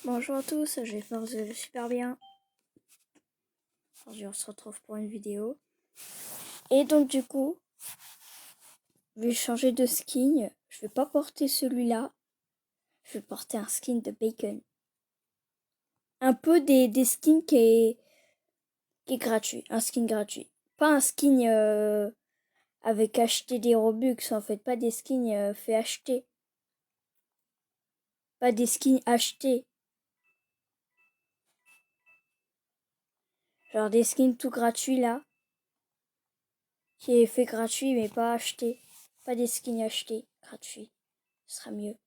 Bonjour à tous, j'espère que vous allez super bien. Aujourd'hui on se retrouve pour une vidéo. Et donc du coup, je vais changer de skin. Je vais pas porter celui-là. Je vais porter un skin de Bacon. Un peu des skins qui est gratuit. Un skin gratuit. Pas un skin avec acheter des Robux en fait. Pas des skins fait acheter. Pas des skins achetés. Genre des skins tout gratuits là. Qui est fait gratuit mais pas acheté. Pas des skins achetés. Gratuits. Ce sera mieux.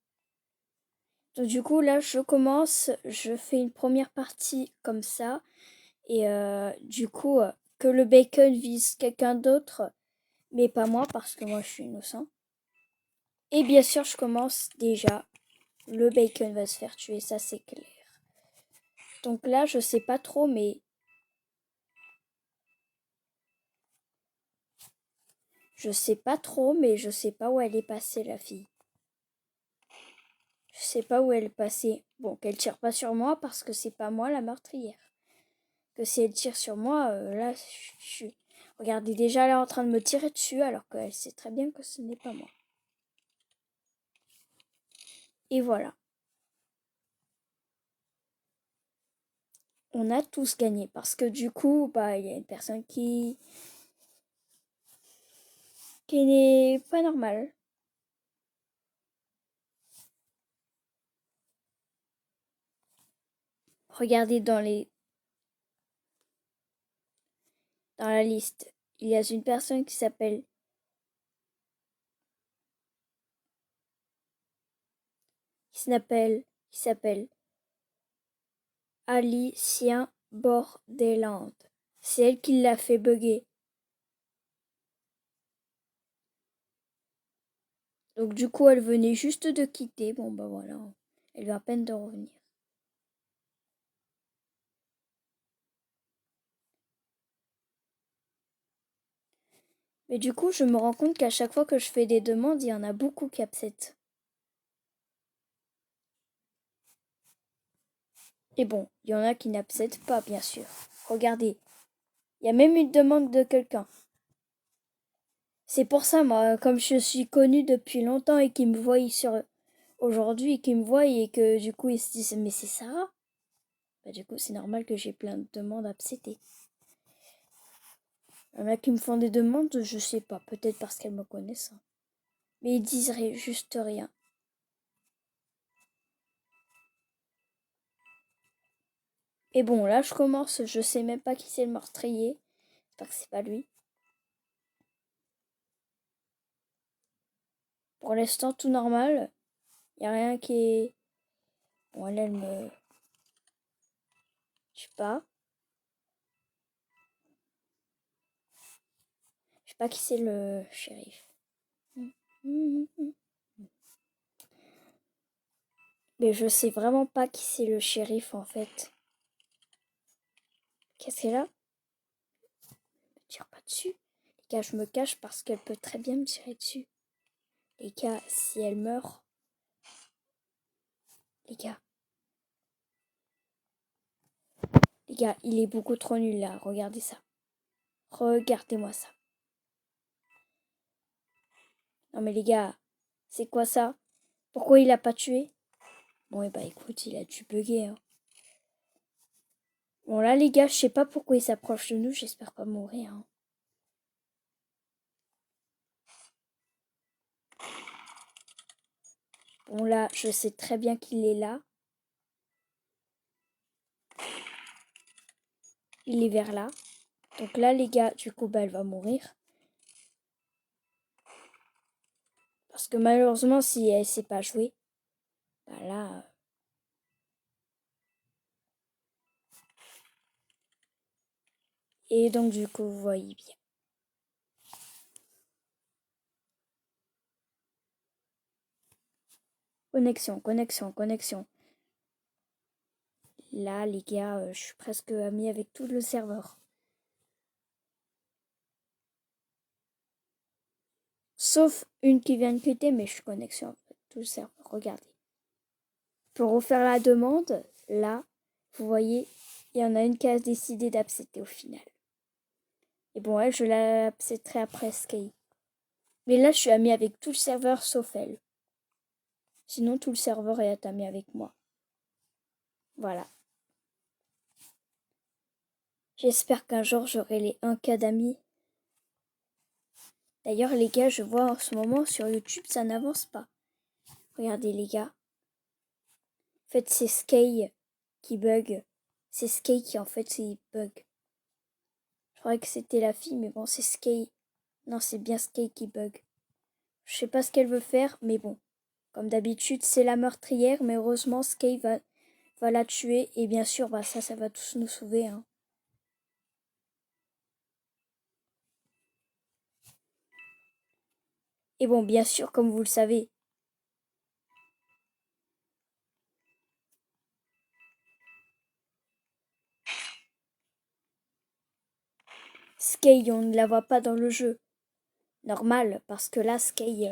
Donc du coup là je commence, je fais une première partie comme ça et du coup que le bacon vise quelqu'un d'autre mais pas moi parce que moi je suis innocent. Et bien sûr je commence déjà, le bacon va se faire tuer, ça c'est clair. Donc là je sais pas trop mais je sais pas où elle est passée la fille. Je sais pas où elle est passée. Bon qu'elle tire pas sur moi parce que c'est pas moi la meurtrière. Que si elle tire sur moi, là, je suis... Regardez, déjà, elle est en train de me tirer dessus, alors qu'elle sait très bien que ce n'est pas moi. Et voilà. On a tous gagné, parce que du coup, bah, il y a une personne qui n'est pas normale. Regardez dans la liste. Il y a une personne qui s'appelle qui s'appelle Alicien Bordeland. C'est elle qui l'a fait bugger. Donc du coup, elle venait juste de quitter. Bon bah voilà, elle vient à peine de revenir. Mais du coup, je me rends compte qu'à chaque fois que je fais des demandes, il y en a beaucoup qui acceptent. Et bon, il y en a qui n'acceptent pas, bien sûr. Regardez, il y a même une demande de quelqu'un. C'est pour ça, moi, comme je suis connue depuis longtemps et qu'ils me voient sur aujourd'hui, qu'ils me voient et que du coup ils se disent mais c'est Sarah. Bah du coup c'est normal que j'ai plein de demandes acceptées. Il y en a qui me font des demandes, je sais pas, peut-être parce qu'elles me connaissent. Mais ils disent juste rien. Et bon, là je commence, je sais même pas qui c'est le meurtrier. J'espère que c'est pas lui. Pour l'instant, tout normal. Il n'y a rien qui est... Bon, elle me... Je sais pas. Je sais pas qui c'est le shérif. Mais je sais vraiment pas qui c'est le shérif, en fait. Qu'est-ce qu'elle a? Ne me tire pas dessus. Les gars, je me cache parce qu'elle peut très bien me tirer dessus. Les gars, si elle meurt... Les gars. Les gars, il est beaucoup trop nul, là. Regardez ça. Regardez-moi ça. Non, mais les gars, c'est quoi ça? Pourquoi il a pas tué? Bon, et bah écoute, il a dû bugger, hein. Bon là les gars, je sais pas pourquoi il s'approche de nous, j'espère pas mourir. Hein. Bon là, je sais très bien qu'il est là. Il est vers là. Donc là les gars, du coup bah elle va mourir. Parce que malheureusement si elle sait pas jouer, bah là... Et donc du coup vous voyez bien. Connexion, connexion, connexion. Là les gars, je suis presque amie avec tout le serveur. Sauf une qui vient de quitter, mais je suis connexion avec tout le serveur. Regardez. Pour refaire la demande, là, vous voyez, il y en a une qui a décidé d'absetter au final. Et bon, elle, je l'accepterai après Sky. Mais là, je suis amie avec tout le serveur sauf elle. Sinon, tout le serveur est ami avec moi. Voilà. J'espère qu'un jour, j'aurai les 1K d'amis. D'ailleurs, les gars, je vois en ce moment sur YouTube, ça n'avance pas. Regardez, les gars. En fait, c'est Sky qui bug. C'est Sky qui, en fait, il bug. Je croyais que c'était la fille, mais bon, c'est Sky. Non, c'est bien Sky qui bug. Je sais pas ce qu'elle veut faire, mais bon. Comme d'habitude, c'est la meurtrière, mais heureusement, Sky va la tuer. Et bien sûr, bah ça va tous nous sauver. Hein. Et bon, bien sûr, comme vous le savez, Sky, on ne la voit pas dans le jeu. Normal, parce que là, Sky,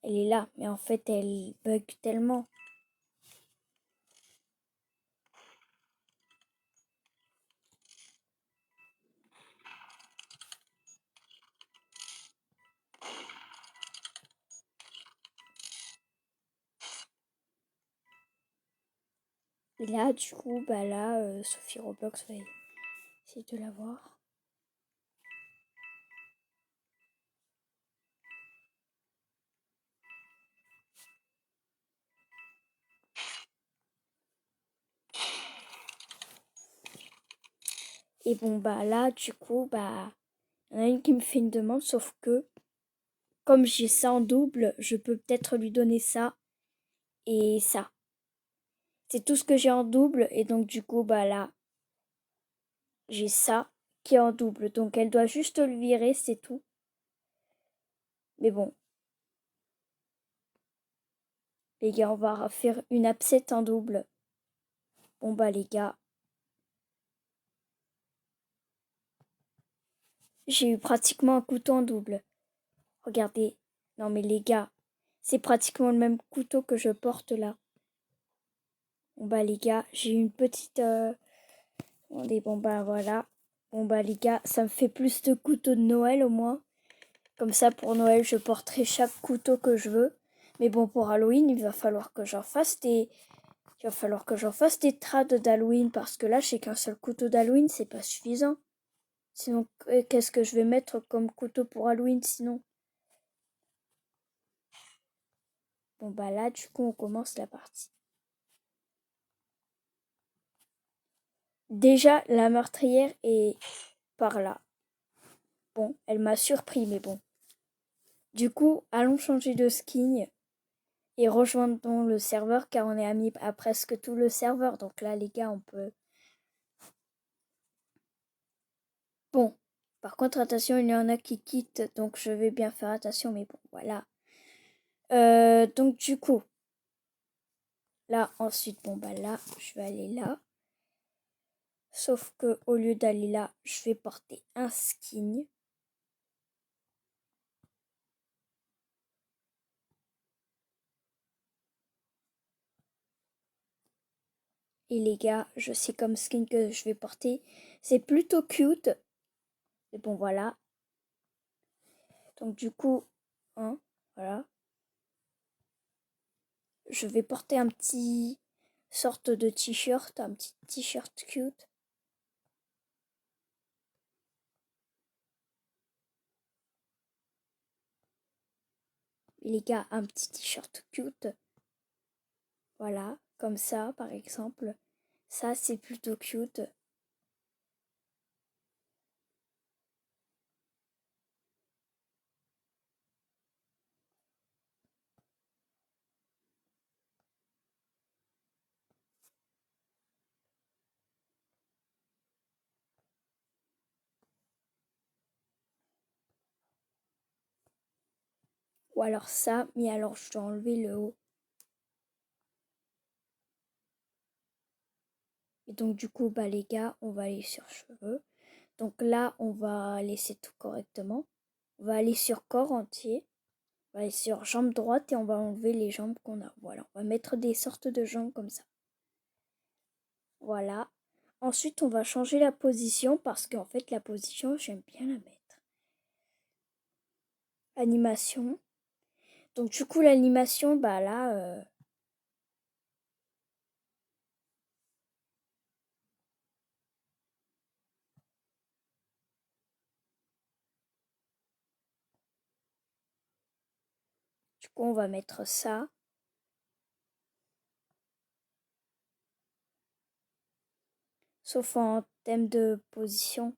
elle est là. Mais en fait, elle bug tellement. Et là, du coup, bah là, Sophie Roblox va essayer de la voir. Et bon, bah là, du coup, bah, il y en a une qui me fait une demande, sauf que, comme j'ai ça en double, je peux peut-être lui donner ça et ça. C'est tout ce que j'ai en double, et donc du coup, bah là, j'ai ça qui est en double. Donc elle doit juste le virer, c'est tout. Mais bon, les gars, on va faire une absette en double. Bon bah les gars, j'ai eu pratiquement un couteau en double. Regardez. Non mais les gars, c'est pratiquement le même couteau que je porte là. Bon bah les gars, j'ai une petite... Bon bah voilà. Bon bah les gars, ça me fait plus de couteaux de Noël au moins. Comme ça pour Noël, je porterai chaque couteau que je veux. Mais bon, pour Halloween, il va falloir que j'en fasse des... Il va falloir que j'en fasse des trades d'Halloween parce que là, j'ai qu'un seul couteau d'Halloween, c'est pas suffisant. Sinon, qu'est-ce que je vais mettre comme couteau pour Halloween sinon? Bon bah là, du coup, on commence la partie. Déjà, la meurtrière est par là. Bon, elle m'a surpris, mais bon. Du coup, allons changer de skin et rejoindrons le serveur car on est amis à presque tout le serveur. Donc là, les gars, on peut... Bon, par contre, attention, il y en a qui quittent, donc je vais bien faire attention, mais bon, voilà. Donc du coup, là, ensuite, bon, bah là, je vais aller là. Sauf que au lieu d'aller là, je vais porter un skin. Et les gars, je sais comme skin que je vais porter. C'est plutôt cute. Et bon, voilà. Donc du coup, hein, voilà. Je vais porter un petit sorte de t-shirt, un petit t-shirt cute. Et les gars, un petit t-shirt cute. Voilà, comme ça, par exemple. Ça, c'est plutôt cute. Ou alors ça, mais alors je dois enlever le haut. Et donc du coup, bah les gars, on va aller sur cheveux. Donc là, on va laisser tout correctement. On va aller sur corps entier. On va aller sur jambe droite et on va enlever les jambes qu'on a. Voilà, on va mettre des sortes de jambes comme ça. Voilà. Ensuite, on va changer la position parce qu'en fait, la position, j'aime bien la mettre. Animation. Donc, du coup, l'animation, bah là, du coup, on va mettre ça. Sauf en thème de position.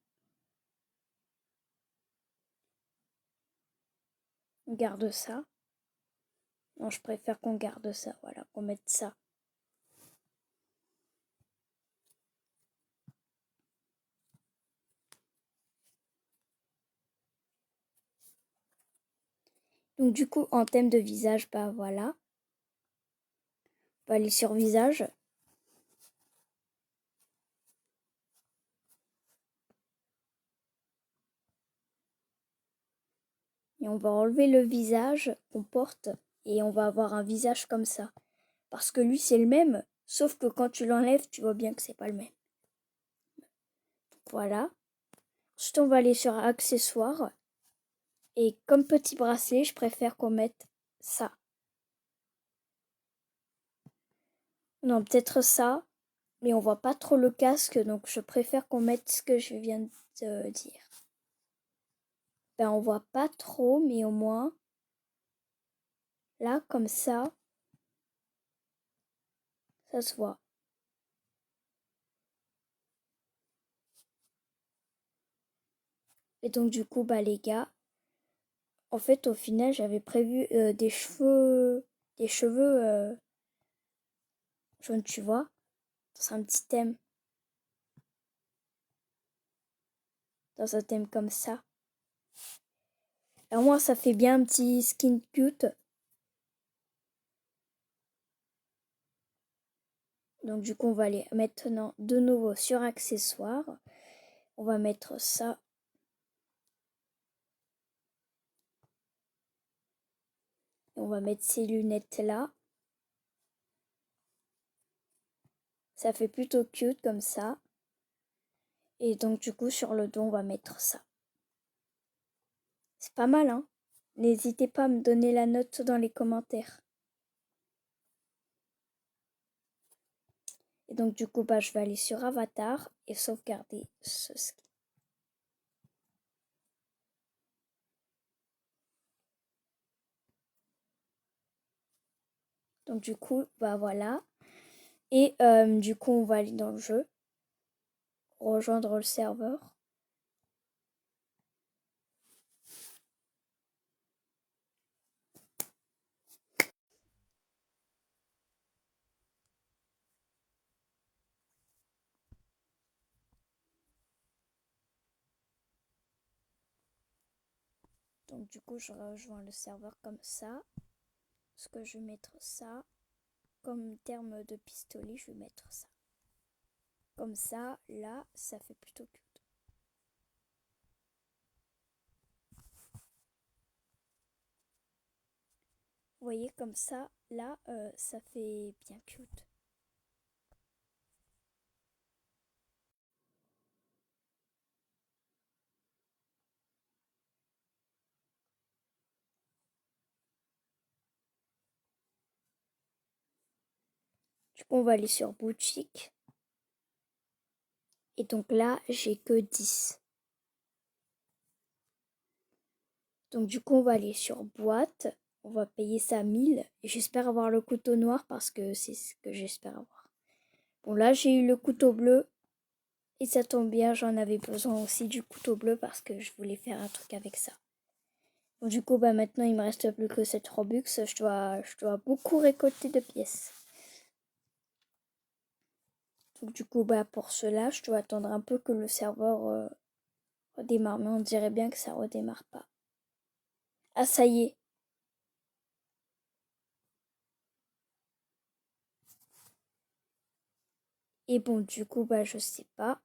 On garde ça. Non, je préfère qu'on garde ça, voilà, qu'on mette ça. Donc du coup, en thème de visage, bah voilà. On va aller sur visage. Et on va enlever le visage qu'on porte et on va avoir un visage comme ça. Parce que lui, c'est le même, sauf que quand tu l'enlèves, tu vois bien que c'est pas le même. Donc voilà. Ensuite, on va aller sur accessoires. Et comme petit bracelet, je préfère qu'on mette ça. Non, peut-être ça, mais on voit pas trop le casque, donc je préfère qu'on mette ce que je viens de dire. Ben, on voit pas trop, mais au moins, là, comme ça se voit. Et donc, du coup, bah, les gars, en fait, au final, j'avais prévu des cheveux jaunes, tu vois, dans un petit thème, dans un thème comme ça. Alors, moi, ça fait bien un petit skin cute. Donc, du coup, on va aller maintenant de nouveau sur accessoires. On va mettre ça. On va mettre ces lunettes là. Ça fait plutôt cute comme ça. Et donc du coup sur le dos on va mettre ça. C'est pas mal hein. N'hésitez pas à me donner la note dans les commentaires. Et donc du coup bah je vais aller sur avatar et sauvegarder ce skin. Donc du coup bah voilà. Et du coup on va aller dans le jeu. Rejoindre le serveur. Donc du coup je rejoins le serveur comme ça. Parce que je vais mettre ça. Comme terme de pistolet je vais mettre ça. Comme ça, là, ça fait plutôt cute. Vous voyez, comme ça, là, ça fait bien cute. Du coup, on va aller sur boutique. Et donc là, j'ai que 10. Donc du coup, on va aller sur boîte. On va payer ça 1000. Et j'espère avoir le couteau noir parce que c'est ce que j'espère avoir. Bon, là, j'ai eu le couteau bleu. Et ça tombe bien, j'en avais besoin aussi du couteau bleu parce que je voulais faire un truc avec ça. Bon, du coup, bah maintenant, il me reste plus que 7 Robux. Je dois beaucoup récolter de pièces. Donc du coup, bah pour cela, je dois attendre un peu que le serveur redémarre. Mais on dirait bien que ça redémarre pas. Ah, ça y est. Et bon, du coup, bah je sais pas.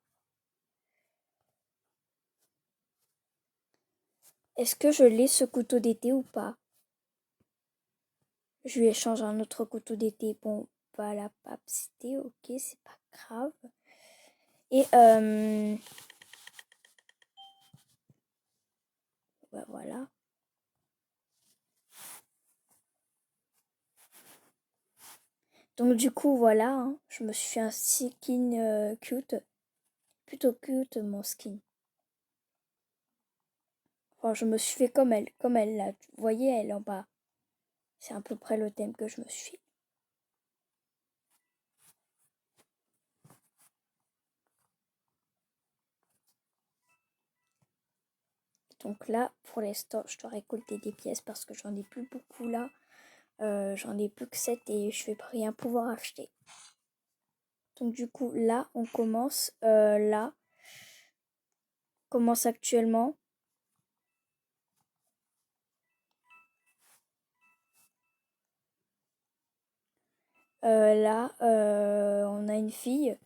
Est-ce que je l'ai ce couteau d'été ou pas? Je lui échange un autre couteau d'été. Bon, pas la citer, ok, c'est pas grave. Et bah, voilà. Donc du coup voilà, hein, je me suis fait un skin cute. Plutôt cute mon skin. Enfin, je me suis fait comme elle là. Vous voyez elle en bas. C'est à peu près le thème que je me suis fait. Donc là, pour l'instant, je dois récolter des pièces parce que j'en ai plus beaucoup là. J'en ai plus que 7 et je vais rien pouvoir acheter. Donc du coup, là, on commence. Là, commence actuellement. Là, on a une fille.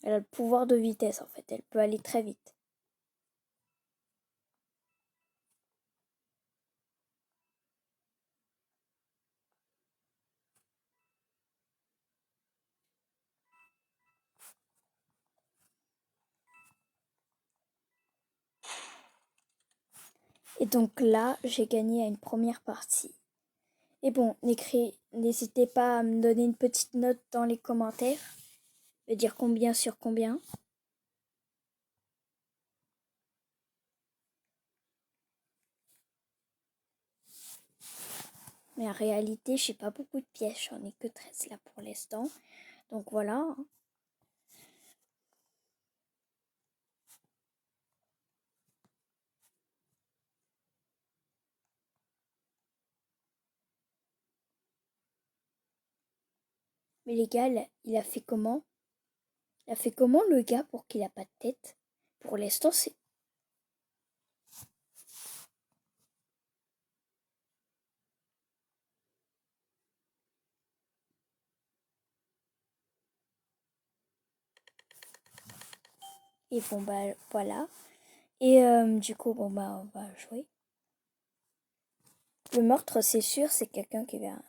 Elle a le pouvoir de vitesse en fait. Elle peut aller très vite. Et donc là, j'ai gagné à une première partie. Et bon, n'hésitez pas à me donner une petite note dans les commentaires. Me dire combien sur combien. Mais en réalité, j'ai pas beaucoup de pièces. J'en ai que 13 là pour l'instant. Donc voilà. Mais les gars, il a fait comment? Il a fait comment le gars pour qu'il a pas de tête? Pour l'instant, c'est... Et bon bah voilà. Et du coup, bon bah on va jouer. Le meurtre, c'est sûr, c'est quelqu'un qui vient.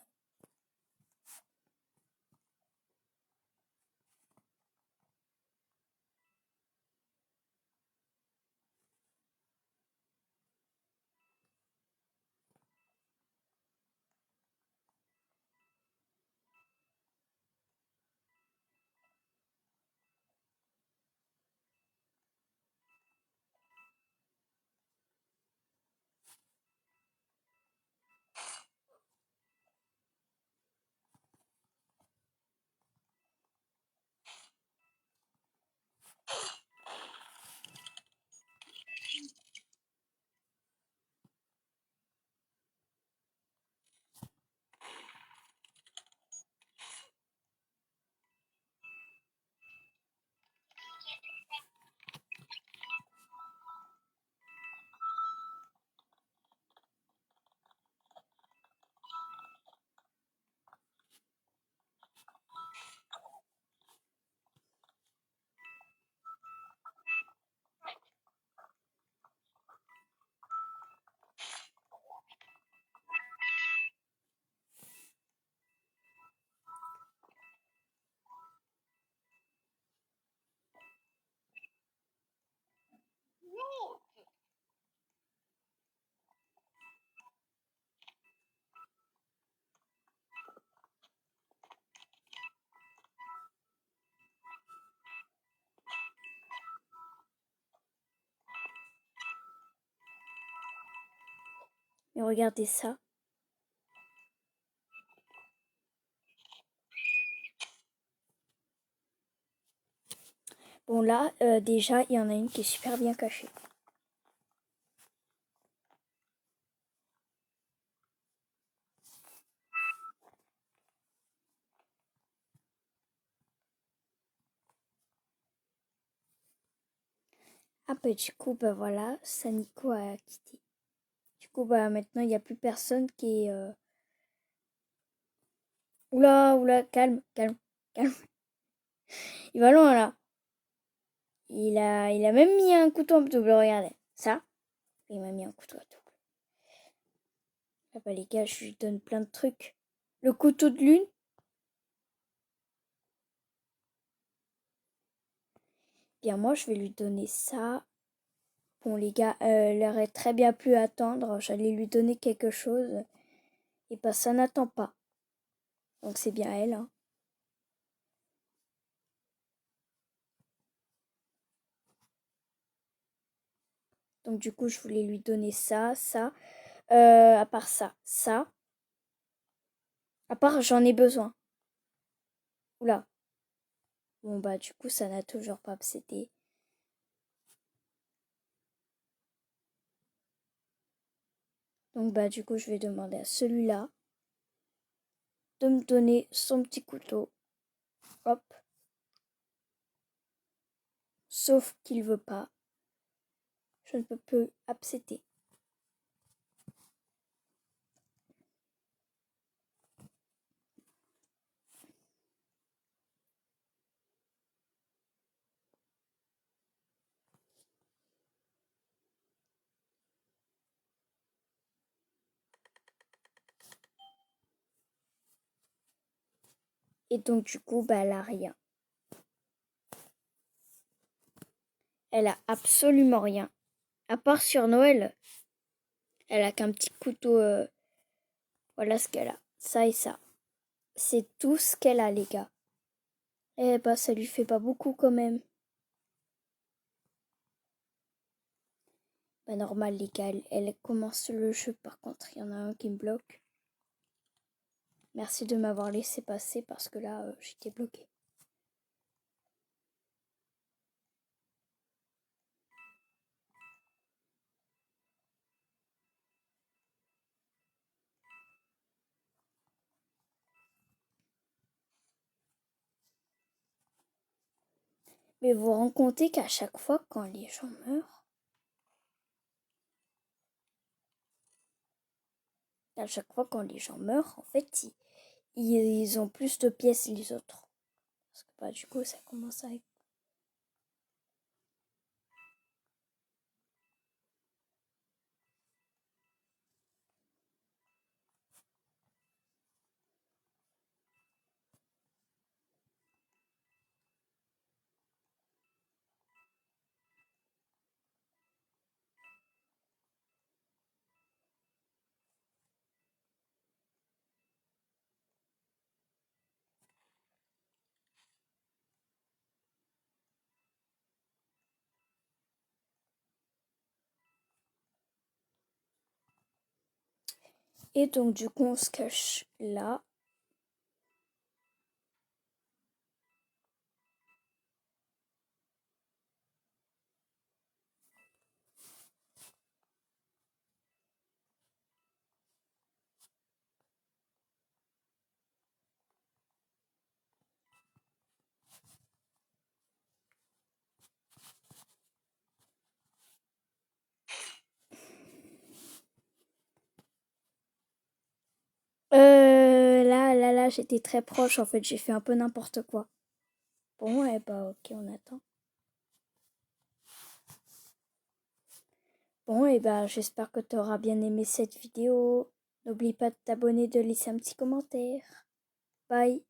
Mais regardez ça. Bon là, déjà, il y en a une qui est super bien cachée. Ah bah du coup, bah voilà, Saniko a quitté. Du coup, bah maintenant, il n'y a plus personne qui est... Oula, oula, calme, calme, calme. Il va loin là. Il a même mis un couteau en double, regardez. Ça, il m'a mis un couteau à double. Ah bah les gars, je lui donne plein de trucs. Le couteau de lune. Bien, moi, je vais lui donner ça. Bon, les gars, elle aurait très bien pu attendre. J'allais lui donner quelque chose. Et bah, ça n'attend pas. Donc, c'est bien elle, hein. Donc, du coup, je voulais lui donner ça, ça. À part ça, ça. À part, j'en ai besoin. Oula. Bon, bah, du coup, ça n'a toujours pas cédé. Donc, bah, du coup, je vais demander à celui-là de me donner son petit couteau. Hop. Sauf qu'il veut pas. Je ne peux plus accepter. Et donc, du coup, bah, elle a rien. Elle a absolument rien. À part sur Noël, elle a qu'un petit couteau. Voilà ce qu'elle a. Ça et ça. C'est tout ce qu'elle a, les gars. Eh bah, ça lui fait pas beaucoup quand même. Bah, normal, les gars, elle commence le jeu. Par contre, il y en a un qui me bloque. Merci de m'avoir laissé passer parce que là, j'étais bloquée. Mais vous vous rendez compte qu'à chaque fois, quand les gens meurent, en fait, ils ont plus de pièces les autres. Parce que bah, du coup, ça commence à être... Et donc, du coup, on se cache là. Là, j'étais très proche. En fait, j'ai fait un peu n'importe quoi. Bon, eh bah, ok, on attend. Bon, et bah, j'espère que tu auras bien aimé cette vidéo. N'oublie pas de t'abonner, de laisser un petit commentaire. Bye.